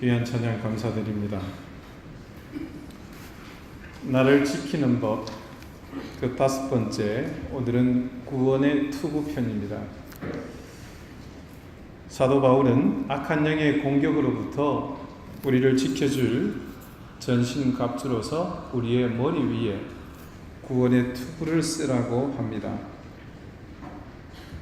귀한 찬양 감사드립니다. 나를 지키는 법, 그 5번째, 오늘은 구원의 투구편입니다. 사도 바울은 악한 영의 공격으로부터 우리를 지켜줄 전신갑주로서 우리의 머리 위에 구원의 투구를 쓰라고 합니다.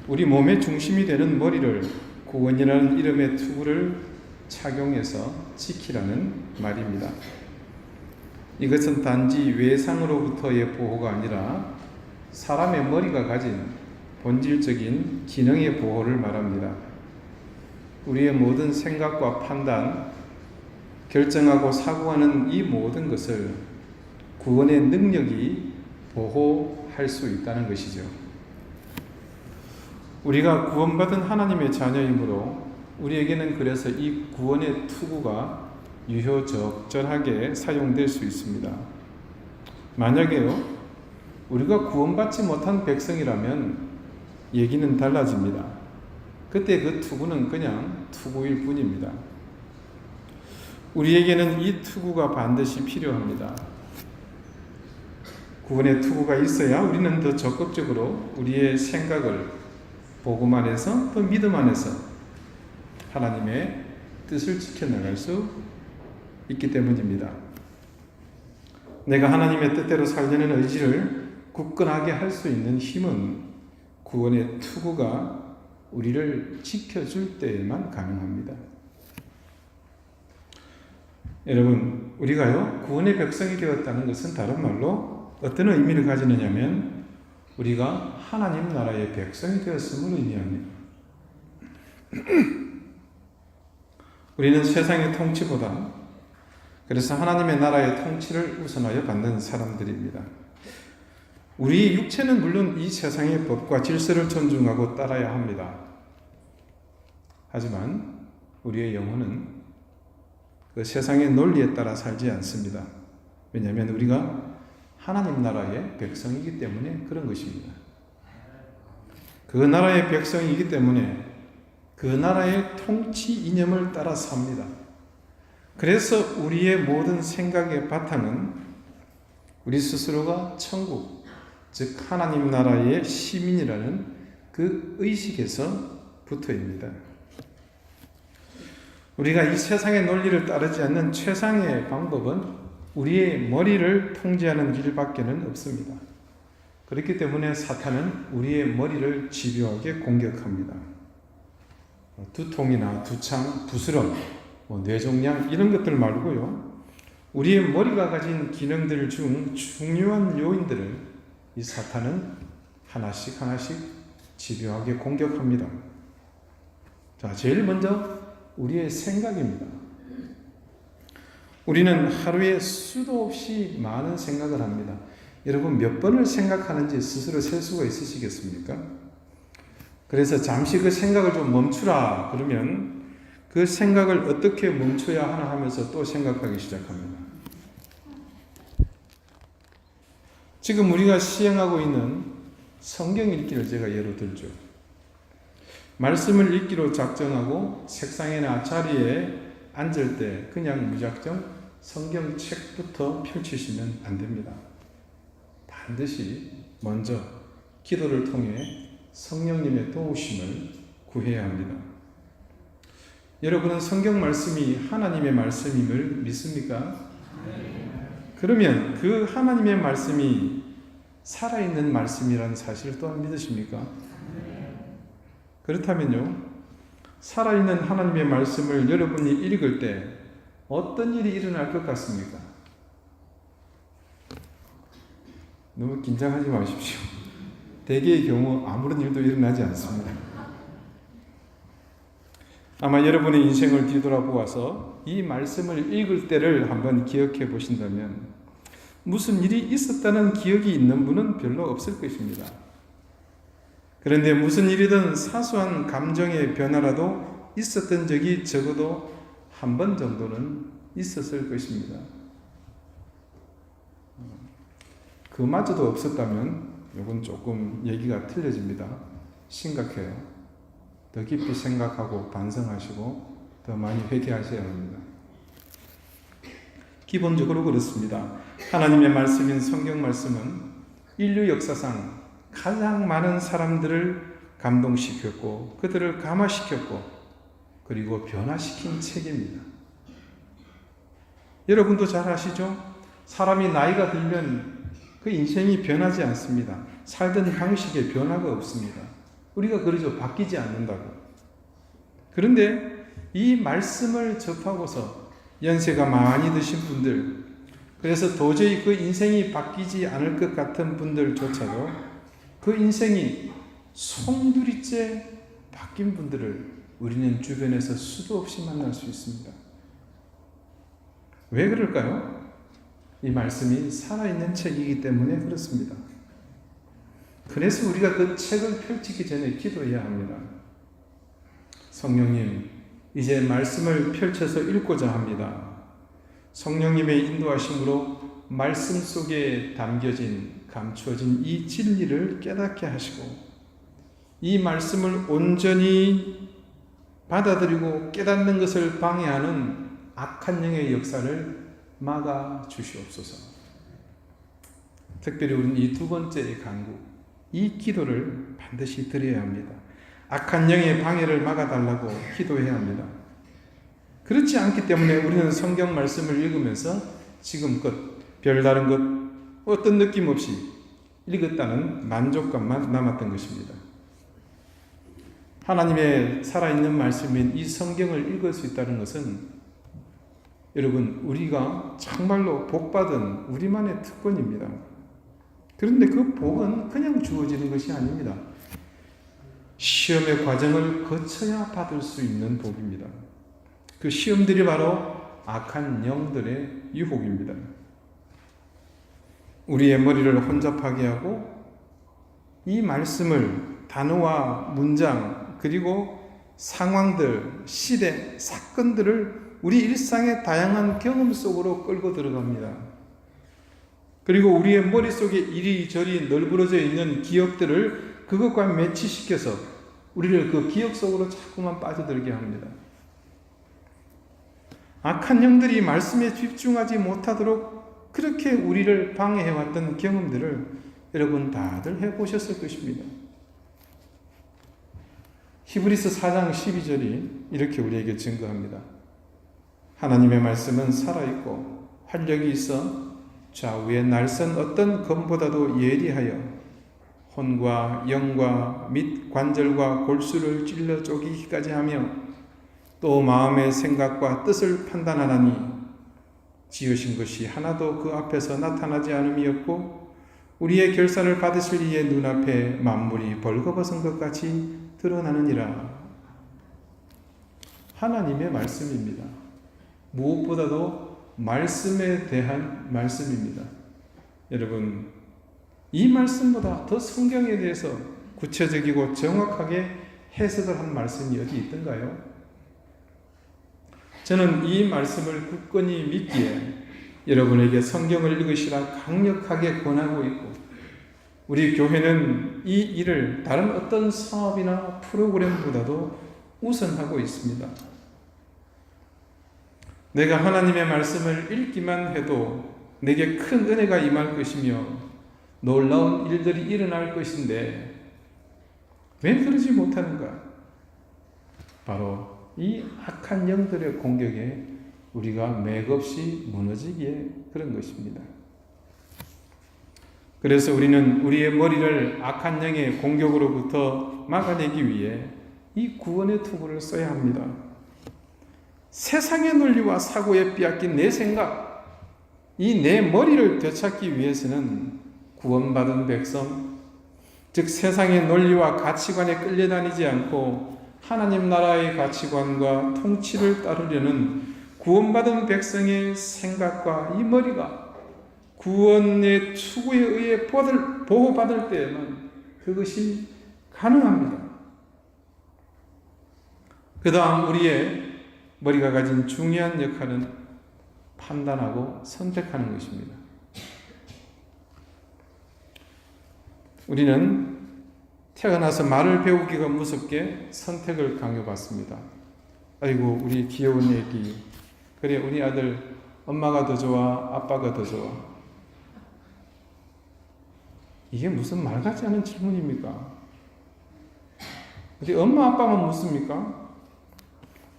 우리 몸의 중심이 되는 머리를 구원이라는 이름의 투구를 착용해서 지키라는 말입니다. 이것은 단지 외상으로부터의 보호가 아니라 사람의 머리가 가진 본질적인 기능의 보호를 말합니다. 우리의 모든 생각과 판단, 결정하고 사고하는 이 모든 것을 구원의 능력이 보호할 수 있다는 것이죠. 우리가 구원받은 하나님의 자녀이므로 우리에게는 그래서 이 구원의 투구가 유효적절하게 사용될 수 있습니다. 만약에요, 우리가 구원받지 못한 백성이라면 얘기는 달라집니다. 그때 그 투구는 그냥 투구일 뿐입니다. 우리에게는 이 투구가 반드시 필요합니다. 구원의 투구가 있어야 우리는 더 적극적으로 우리의 생각을 복음 안에서 또 믿음 안에서 하나님의 뜻을 지켜나갈 수 있기 때문입니다. 내가 하나님의 뜻대로 살려는 의지를 굳건하게 할 수 있는 힘은 구원의 투구가 우리를 지켜줄 때에만 가능합니다. 여러분, 우리가요, 구원의 백성이 되었다는 것은 다른 말로 어떤 의미를 가지느냐면 우리가 하나님 나라의 백성이 되었음을 의미합니다. 우리는 세상의 통치보다 그래서 하나님의 나라의 통치를 우선하여 받는 사람들입니다. 우리 육체는 물론 이 세상의 법과 질서를 존중하고 따라야 합니다. 하지만 우리의 영혼은 그 세상의 논리에 따라 살지 않습니다. 왜냐하면 우리가 하나님 나라의 백성이기 때문에 그런 것입니다. 그 나라의 백성이기 때문에 그 나라의 통치 이념을 따라 삽니다. 그래서 우리의 모든 생각의 바탕은 우리 스스로가 천국, 즉 하나님 나라의 시민이라는 그 의식에서 부터입니다. 우리가 이 세상의 논리를 따르지 않는 최상의 방법은 우리의 머리를 통제하는 길밖에는 없습니다. 그렇기 때문에 사탄은 우리의 머리를 집요하게 공격합니다. 두통이나 두창, 부스럼, 뇌종양 이런 것들 말고요, 우리의 머리가 가진 기능들 중 중요한 요인들을 이 사탄은 하나씩 집요하게 공격합니다. 자, 제일 먼저 우리의 생각입니다. 우리는 하루에 수도 없이 많은 생각을 합니다. 여러분, 몇 번을 생각하는지 스스로 셀 수가 있으시겠습니까? 그래서 잠시 그 생각을 좀 멈추라 그러면 그 생각을 어떻게 멈춰야 하나 하면서 또 생각하기 시작합니다. 지금 우리가 시행하고 있는 성경 읽기를 제가 예로 들죠. 말씀을 읽기로 작정하고 책상이나 자리에 앉을 때 그냥 무작정 성경책부터 펼치시면 안 됩니다. 반드시 먼저 기도를 통해 성령님의 도우심을 구해야 합니다. 여러분은 성경 말씀이 하나님의 말씀임을 믿습니까? 그러면 그 하나님의 말씀이 살아있는 말씀이라는 사실을 또한 믿으십니까? 그렇다면요, 살아있는 하나님의 말씀을 여러분이 읽을 때 어떤 일이 일어날 것 같습니까? 너무 긴장하지 마십시오. 대개의 경우 아무런 일도 일어나지 않습니다. 아마 여러분의 인생을 뒤돌아보아서 이 말씀을 읽을 때를 한번 기억해 보신다면 무슨 일이 있었다는 기억이 있는 분은 별로 없을 것입니다. 그런데 무슨 일이든 사소한 감정의 변화라도 있었던 적이 적어도 한 번 정도는 있었을 것입니다. 그마저도 없었다면 이건 조금 얘기가 틀려집니다. 심각해요. 더 깊이 생각하고 반성하시고 더 많이 회개하셔야 합니다. 기본적으로 그렇습니다. 하나님의 말씀인 성경 말씀은 인류 역사상 가장 많은 사람들을 감동시켰고 그들을 감화시켰고 그리고 변화시킨 책입니다. 여러분도 잘 아시죠? 사람이 나이가 들면 그 인생이 변하지 않습니다. 살던 방식에 변화가 없습니다. 우리가 그러죠. 바뀌지 않는다고. 그런데 이 말씀을 접하고서 연세가 많이 드신 분들, 그래서 도저히 그 인생이 바뀌지 않을 것 같은 분들조차도 그 인생이 송두리째 바뀐 분들을 우리는 주변에서 수도 없이 만날 수 있습니다. 왜 그럴까요? 이 말씀이 살아있는 책이기 때문에 그렇습니다. 그래서 우리가 그 책을 펼치기 전에 기도해야 합니다. 성령님, 이제 말씀을 펼쳐서 읽고자 합니다. 성령님의 인도하심으로 말씀 속에 담겨진, 감추어진 이 진리를 깨닫게 하시고 이 말씀을 온전히 받아들이고 깨닫는 것을 방해하는 악한 영의 역사를 막아 주시옵소서. 특별히 우리는 이 두 번째 간구, 이 기도를 반드시 드려야 합니다. 악한 영의 방해를 막아달라고 기도해야 합니다. 그렇지 않기 때문에 우리는 성경 말씀을 읽으면서 지금껏 별다른 것 어떤 느낌 없이 읽었다는 만족감만 남았던 것입니다. 하나님의 살아있는 말씀인 이 성경을 읽을 수 있다는 것은 여러분, 우리가 정말로 복받은 우리만의 특권입니다. 그런데 그 복은 그냥 주어지는 것이 아닙니다. 시험의 과정을 거쳐야 받을 수 있는 복입니다. 그 시험들이 바로 악한 영들의 유혹입니다. 우리의 머리를 혼잡하게 하고 이 말씀을 단어와 문장 그리고 상황들, 시대, 사건들을 우리 일상의 다양한 경험 속으로 끌고 들어갑니다. 그리고 우리의 머릿속에 이리저리 널브러져 있는 기억들을 그것과 매치시켜서 우리를 그 기억 속으로 자꾸만 빠져들게 합니다. 악한 영들이 말씀에 집중하지 못하도록 그렇게 우리를 방해해왔던 경험들을 여러분 다들 해보셨을 것입니다. 히브리서 4장 12절이 이렇게 우리에게 증거합니다. 하나님의 말씀은 살아있고 활력이 있어 좌우에 날선 어떤 검보다도 예리하여 혼과 영과 및 관절과 골수를 찔러 쪼개기까지 하며 또 마음의 생각과 뜻을 판단하나니 지으신 것이 하나도 그 앞에서 나타나지 않음이 없고 우리의 결산을 받으실 이의 눈앞에 만물이 벌거벗은 것 같이 드러나느니라. 하나님의 말씀입니다. 무엇보다도 말씀에 대한 말씀입니다. 여러분, 이 말씀보다 더 성경에 대해서 구체적이고 정확하게 해석을 한 말씀이 어디 있던가요? 저는 이 말씀을 굳건히 믿기에 여러분에게 성경을 읽으시라 강력하게 권하고 있고 우리 교회는 이 일을 다른 어떤 사업이나 프로그램보다도 우선하고 있습니다. 내가 하나님의 말씀을 읽기만 해도 내게 큰 은혜가 임할 것이며 놀라운 일들이 일어날 것인데 왜 그러지 못하는가? 바로 이 악한 영들의 공격에 우리가 맥없이 무너지기에 그런 것입니다. 그래서 우리는 우리의 머리를 악한 영의 공격으로부터 막아내기 위해 이 구원의 투구를 써야 합니다. 세상의 논리와 사고에 빼앗긴 내 생각, 이 내 머리를 되찾기 위해서는 구원받은 백성, 즉 세상의 논리와 가치관에 끌려다니지 않고 하나님 나라의 가치관과 통치를 따르려는 구원받은 백성의 생각과 이 머리가 구원의 추구에 의해 보호받을 때에만 그것이 가능합니다. 그 다음 우리의 머리가 가진 중요한 역할은 판단하고 선택하는 것입니다. 우리는 태어나서 말을 배우기가 무섭게 선택을 강요받습니다. 아이고 우리 귀여운 애기, 그래 우리 아들 엄마가 더 좋아? 아빠가 더 좋아? 이게 무슨 말 같지 않은 질문입니까? 어디 엄마 아빠만 묻습니까?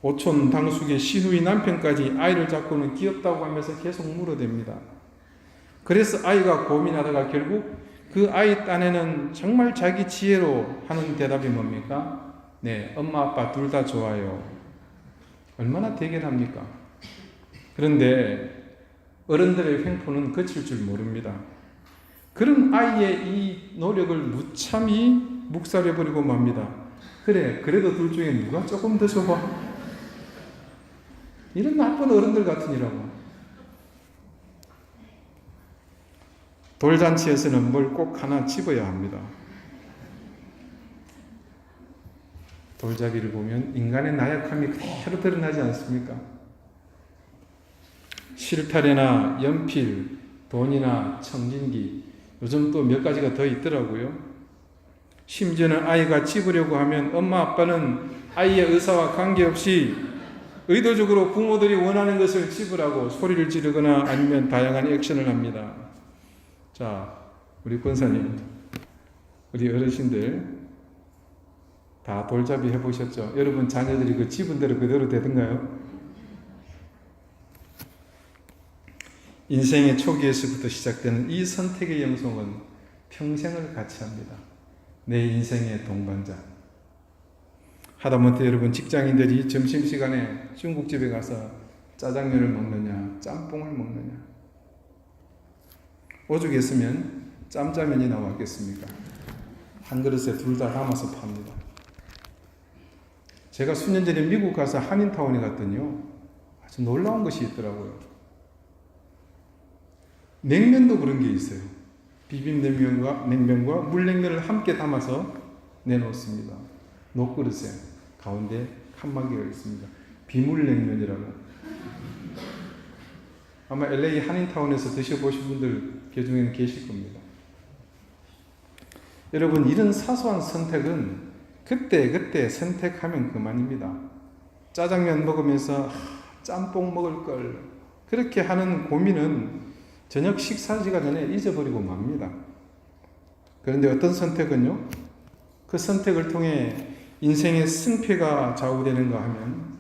오촌 당숙의 시누이 남편까지 아이를 잡고는 귀엽다고 하면서 계속 물어댑니다. 그래서 아이가 고민하다가 결국 그 아이 딴에는 정말 자기 지혜로 하는 대답이 뭡니까? 네, 엄마 아빠 둘 다 좋아요. 얼마나 대견합니까? 그런데 어른들의 횡포는 그칠 줄 모릅니다. 그런 아이의 이 노력을 무참히 묵살해버리고 맙니다. 그래, 그래도 둘 중에 누가 조금 더 좋아? 이런 나쁜 어른들 같으니라고. 돌잔치에서는 뭘 꼭 하나 집어야 합니다. 돌잡이를 보면 인간의 나약함이 그대로 드러나지 않습니까? 실타래나 연필, 돈이나 청진기, 요즘 또 몇 가지가 더 있더라고요. 심지어는 아이가 집으려고 하면 엄마 아빠는 아이의 의사와 관계없이 의도적으로 부모들이 원하는 것을 집으라고 소리를 지르거나 아니면 다양한 액션을 합니다. 자, 우리 권사님, 우리 어르신들 다 돌잡이 해보셨죠? 여러분 자녀들이 그 집은 대로 그대로 되던가요? 인생의 초기에서부터 시작되는 이 선택의 영성은 평생을 같이 합니다. 내 인생의 동반자. 하다못해 여러분 직장인들이 점심시간에 중국집에 가서 짜장면을 먹느냐 짬뽕을 먹느냐, 오죽했으면 짬짜면이 나왔겠습니까? 한 그릇에 둘 다 담아서 팝니다. 제가 수년 전에 미국 가서 한인타운에 갔더니요, 아주 놀라운 것이 있더라고요. 냉면도 그런 게 있어요. 비빔냉면과 물냉면을 함께 담아서 내놓습니다. 녹그릇에 가운데 칸막이가 있습니다. 비물냉면이라고. 아마 LA 한인타운에서 드셔보신 분들 그 중에는 계실 겁니다. 여러분, 이런 사소한 선택은 그때 선택하면 그만입니다. 짜장면 먹으면서 짬뽕 먹을 걸 그렇게 하는 고민은 저녁 식사 시간 전에 잊어버리고 맙니다. 그런데 어떤 선택은요, 그 선택을 통해 인생의 승패가 좌우되는가 하면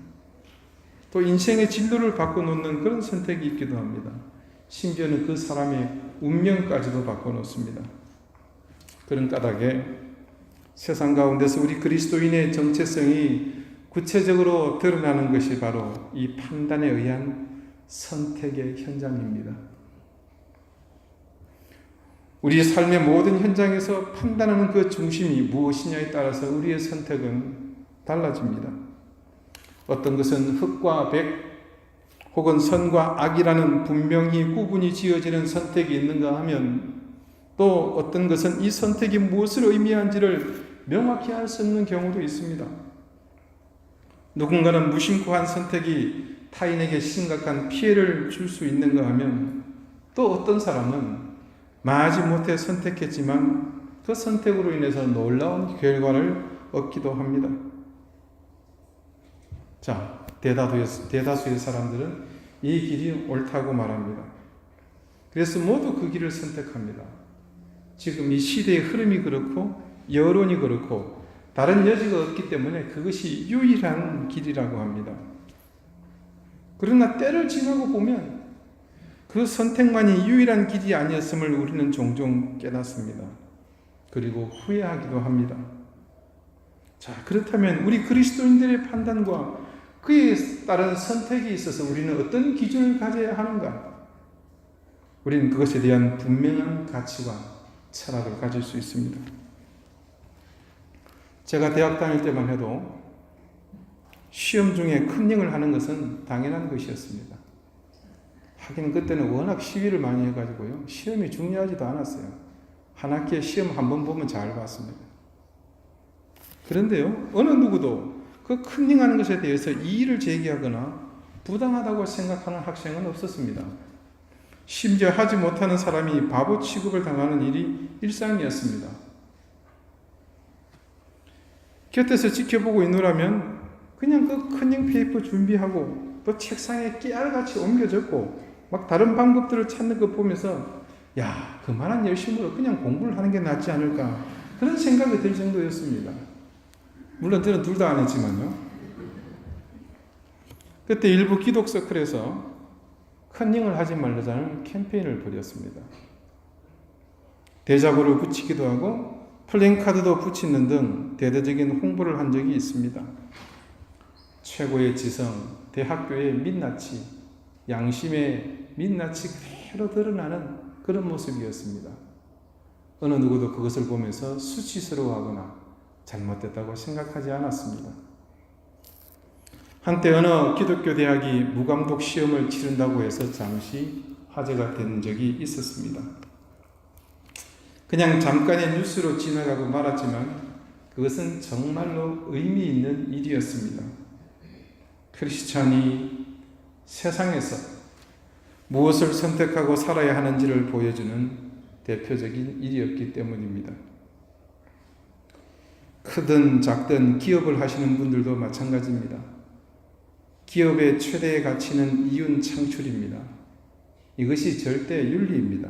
또 인생의 진로를 바꿔놓는 그런 선택이 있기도 합니다. 심지어는 그 사람의 운명까지도 바꿔놓습니다. 그런 까닭에 세상 가운데서 우리 그리스도인의 정체성이 구체적으로 드러나는 것이 바로 이 판단에 의한 선택의 현장입니다. 우리 삶의 모든 현장에서 판단하는 그 중심이 무엇이냐에 따라서 우리의 선택은 달라집니다. 어떤 것은 흑과 백 혹은 선과 악이라는 분명히 구분이 지어지는 선택이 있는가 하면, 또 어떤 것은 이 선택이 무엇을 의미한지를 명확히 알 수 없는 경우도 있습니다. 누군가는 무심코 한 선택이 타인에게 심각한 피해를 줄 수 있는가 하면, 또 어떤 사람은 마지못해 선택했지만 그 선택으로 인해서 놀라운 결과를 얻기도 합니다. 자, 대다수의 사람들은 이 길이 옳다고 말합니다. 그래서 모두 그 길을 선택합니다. 지금 이 시대의 흐름이 그렇고 여론이 그렇고 다른 여지가 없기 때문에 그것이 유일한 길이라고 합니다. 그러나 때를 지나고 보면 그 선택만이 유일한 길이 아니었음을 우리는 종종 깨닫습니다. 그리고 후회하기도 합니다. 자, 그렇다면 우리 그리스도인들의 판단과 그에 따른 선택에 있어서 우리는 어떤 기준을 가져야 하는가? 우리는 그것에 대한 분명한 가치와 철학을 가질 수 있습니다. 제가 대학 다닐 때만 해도 시험 중에 컨닝을 하는 것은 당연한 것이었습니다. 하긴 그때는 워낙 시위를 많이 해가지고요, 시험이 중요하지도 않았어요. 한 학기에 시험 한 번 보면 잘 봤습니다. 그런데요, 어느 누구도 그 컨닝하는 것에 대해서 이의를 제기하거나 부당하다고 생각하는 학생은 없었습니다. 심지어 하지 못하는 사람이 바보 취급을 당하는 일이 일상이었습니다. 곁에서 지켜보고 있노라면 그냥 그 컨닝 페이퍼 준비하고 또 책상에 깨알같이 옮겨 적고 막 다른 방법들을 찾는 것 보면서 야, 그만한 열심으로 그냥 공부를 하는 게 낫지 않을까 그런 생각이 들 정도였습니다. 물론 저는 둘 다 안 했지만요. 그때 일부 기독 서클에서 컨닝을 하지 말자는 캠페인을 벌였습니다. 대자보를 붙이기도 하고 플랜카드도 붙이는 등 대대적인 홍보를 한 적이 있습니다. 최고의 지성, 대학교의 민낯이, 양심의 민낯이 그대로 드러나는 그런 모습이었습니다. 어느 누구도 그것을 보면서 수치스러워하거나 잘못됐다고 생각하지 않았습니다. 한때 어느 기독교 대학이 무감독 시험을 치른다고 해서 잠시 화제가 된 적이 있었습니다. 그냥 잠깐의 뉴스로 지나가고 말았지만 그것은 정말로 의미 있는 일이었습니다. 크리스찬이 세상에서 무엇을 선택하고 살아야 하는지를 보여주는 대표적인 일이었기 때문입니다. 크든 작든 기업을 하시는 분들도 마찬가지입니다. 기업의 최대의 가치는 이윤 창출입니다. 이것이 절대 윤리입니다.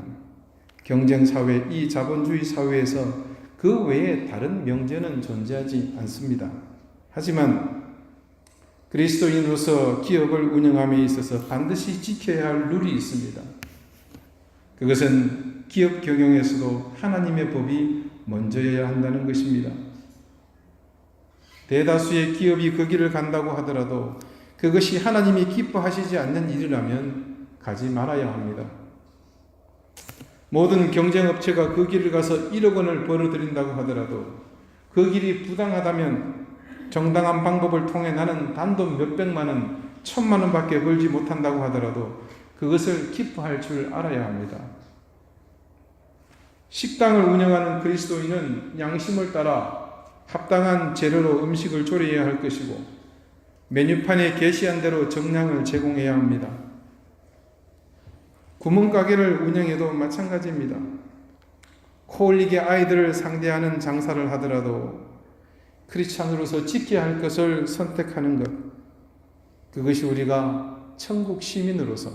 경쟁사회, 이 자본주의 사회에서 그 외에 다른 명제는 존재하지 않습니다. 하지만 그리스도인으로서 기업을 운영함에 있어서 반드시 지켜야 할 룰이 있습니다. 그것은 기업 경영에서도 하나님의 법이 먼저여야 한다는 것입니다. 대다수의 기업이 그 길을 간다고 하더라도 그것이 하나님이 기뻐하시지 않는 일이라면 가지 말아야 합니다. 모든 경쟁업체가 그 길을 가서 1억 원을 벌어들인다고 하더라도 그 길이 부당하다면 정당한 방법을 통해 나는 단돈 몇백만 원, 1,000만 원밖에 벌지 못한다고 하더라도 그것을 기뻐할 줄 알아야 합니다. 식당을 운영하는 그리스도인은 양심을 따라 합당한 재료로 음식을 조리해야 할 것이고 메뉴판에 게시한 대로 정량을 제공해야 합니다. 구멍가게를 운영해도 마찬가지입니다. 코올리게 아이들을 상대하는 장사를 하더라도 크리스찬으로서 지켜야 할 것을 선택하는 것, 그것이 우리가 천국 시민으로서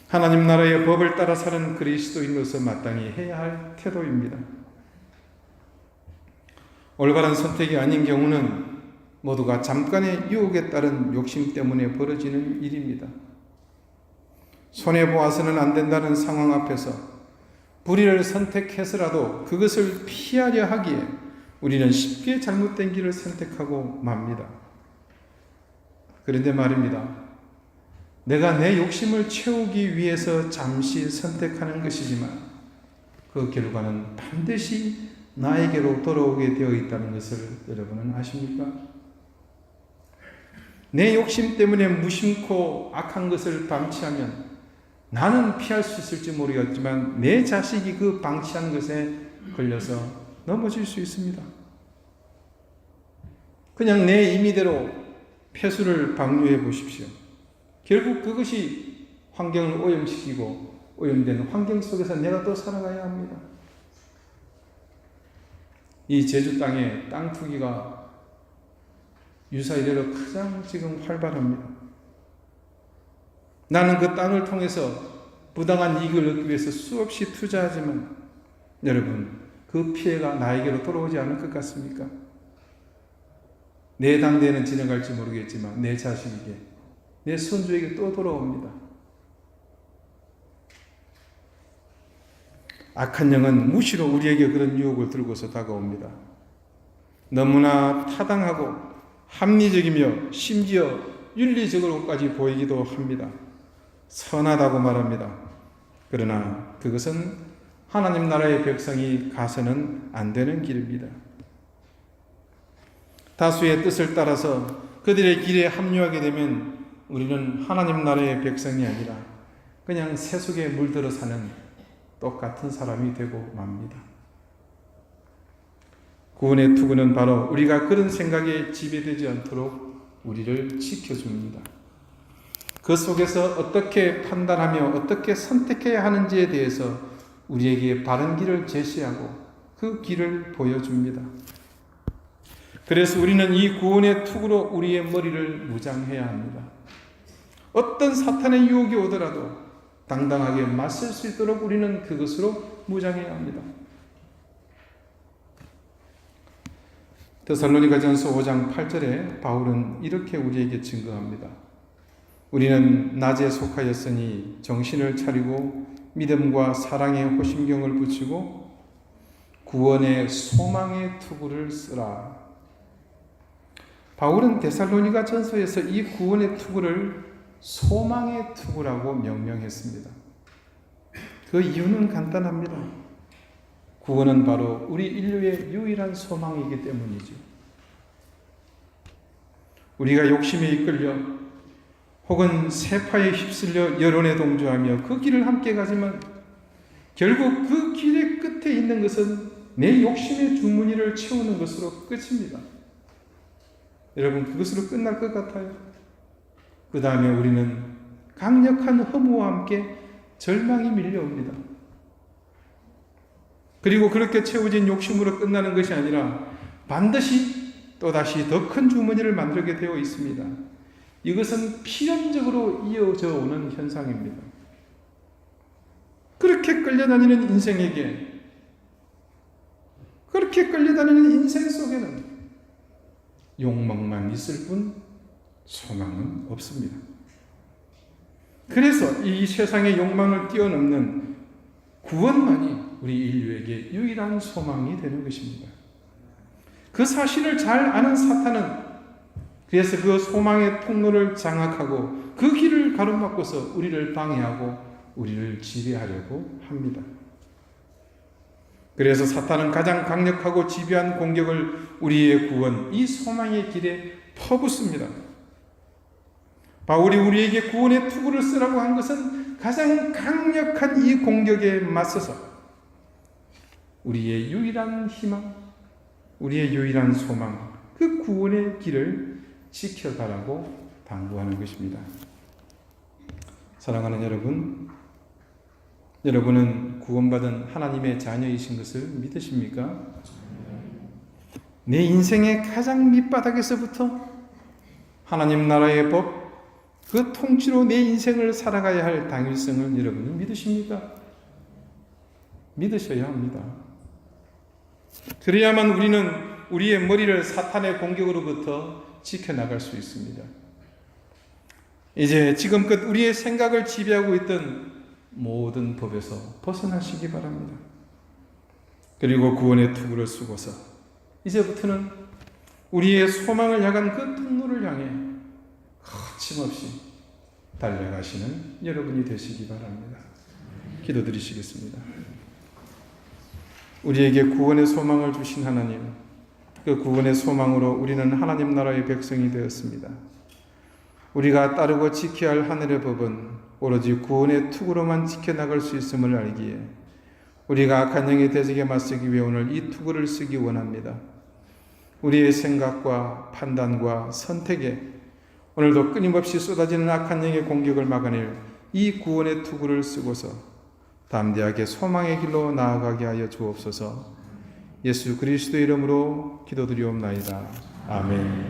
하나님 나라의 법을 따라 사는 그리스도인으로서 마땅히 해야 할 태도입니다. 올바른 선택이 아닌 경우는 모두가 잠깐의 유혹에 따른 욕심 때문에 벌어지는 일입니다. 손해보아서는 안 된다는 상황 앞에서 불의를 선택해서라도 그것을 피하려 하기에 우리는 쉽게 잘못된 길을 선택하고 맙니다. 그런데 말입니다. 내가 내 욕심을 채우기 위해서 잠시 선택하는 것이지만 그 결과는 반드시 나에게로 돌아오게 되어 있다는 것을 여러분은 아십니까? 내 욕심 때문에 무심코 악한 것을 방치하면 나는 피할 수 있을지 모르겠지만 내 자식이 그 방치한 것에 걸려서 넘어질 수 있습니다. 그냥 내 임의대로 폐수를 방류해 보십시오. 결국 그것이 환경을 오염시키고 오염된 환경 속에서 내가 또 살아가야 합니다. 이 제주 땅에 땅 투기가 유사 이래로 가장 지금 활발합니다. 나는 그 땅을 통해서 부당한 이익을 얻기 위해서 수없이 투자하지만 여러분 그 피해가 나에게로 돌아오지 않을 것 같습니까? 내 당대에는 지나갈지 모르겠지만 내 자식에게, 내 손주에게 또 돌아옵니다. 악한 영은 무시로 우리에게 그런 유혹을 들고서 다가옵니다. 너무나 타당하고 합리적이며 심지어 윤리적으로까지 보이기도 합니다. 선하다고 말합니다. 그러나 그것은 하나님 나라의 백성이 가서는 안 되는 길입니다. 다수의 뜻을 따라서 그들의 길에 합류하게 되면 우리는 하나님 나라의 백성이 아니라 그냥 세속에 물들어 사는 똑같은 사람이 되고 맙니다. 구원의 투구는 바로 우리가 그런 생각에 지배되지 않도록 우리를 지켜줍니다. 그 속에서 어떻게 판단하며 어떻게 선택해야 하는지에 대해서 우리에게 바른 길을 제시하고 그 길을 보여줍니다. 그래서 우리는 이 구원의 투구로 우리의 머리를 무장해야 합니다. 어떤 사탄의 유혹이 오더라도 당당하게 맞설 수 있도록 우리는 그것으로 무장해야 합니다. 데살로니가전서 5장 8절에 바울은 이렇게 우리에게 증거합니다. 우리는 낮에 속하였으니 정신을 차리고 믿음과 사랑의 호심경을 붙이고 구원의 소망의 투구를 쓰라. 바울은 데살로니가 전서에서 이 구원의 투구를 소망의 투구라고 명명했습니다. 그 이유는 간단합니다. 구원은 바로 우리 인류의 유일한 소망이기 때문이죠. 우리가 욕심에 이끌려 혹은 세파에 휩쓸려 여론에 동조하며 그 길을 함께 가지만 결국 그 길의 끝에 있는 것은 내 욕심의 주머니를 채우는 것으로 끝입니다. 여러분, 그것으로 끝날 것 같아요. 그 다음에 우리는 강력한 허무와 함께 절망이 밀려옵니다. 그리고 그렇게 채워진 욕심으로 끝나는 것이 아니라 반드시 또다시 더 큰 주머니를 만들게 되어 있습니다. 이것은 필연적으로 이어져 오는 현상입니다. 그렇게 끌려다니는 인생에게, 그렇게 끌려다니는 인생 속에는 욕망만 있을 뿐 소망은 없습니다. 그래서 이 세상의 욕망을 뛰어넘는 구원만이 우리 인류에게 유일한 소망이 되는 것입니다. 그 사실을 잘 아는 사탄은 그래서 그 소망의 통로를 장악하고 그 길을 가로막고서 우리를 방해하고 우리를 지배하려고 합니다. 그래서 사탄은 가장 강력하고 지배한 공격을 우리의 구원, 이 소망의 길에 퍼붓습니다. 바울이 우리에게 구원의 투구를 쓰라고 한 것은 가장 강력한 이 공격에 맞서서 우리의 유일한 희망, 우리의 유일한 소망, 그 구원의 길을 지켜가라고 당부하는 것입니다. 사랑하는 여러분, 여러분은 구원받은 하나님의 자녀이신 것을 믿으십니까? 내 인생의 가장 밑바닥에서부터 하나님 나라의 법, 그 통치로 내 인생을 살아가야 할 당위성을 여러분은 믿으십니까? 믿으셔야 합니다. 그래야만 우리는 우리의 머리를 사탄의 공격으로부터 지켜나갈 수 있습니다. 이제 지금껏 우리의 생각을 지배하고 있던 모든 법에서 벗어나시기 바랍니다. 그리고 구원의 투구를 쓰고서 이제부터는 우리의 소망을 향한 그 통로를 향해 거침없이 달려가시는 여러분이 되시기 바랍니다. 기도드리시겠습니다. 우리에게 구원의 소망을 주신 하나님, 그 구원의 소망으로 우리는 하나님 나라의 백성이 되었습니다. 우리가 따르고 지켜야 할 하늘의 법은 오로지 구원의 투구로만 지켜나갈 수 있음을 알기에 우리가 악한 영의 대적에 맞서기 위해 오늘 이 투구를 쓰기 원합니다. 우리의 생각과 판단과 선택에 오늘도 끊임없이 쏟아지는 악한 영의 공격을 막아낼 이 구원의 투구를 쓰고서 담대하게 소망의 길로 나아가게 하여 주옵소서. 예수 그리스도의 이름으로 기도드리옵나이다. 아멘.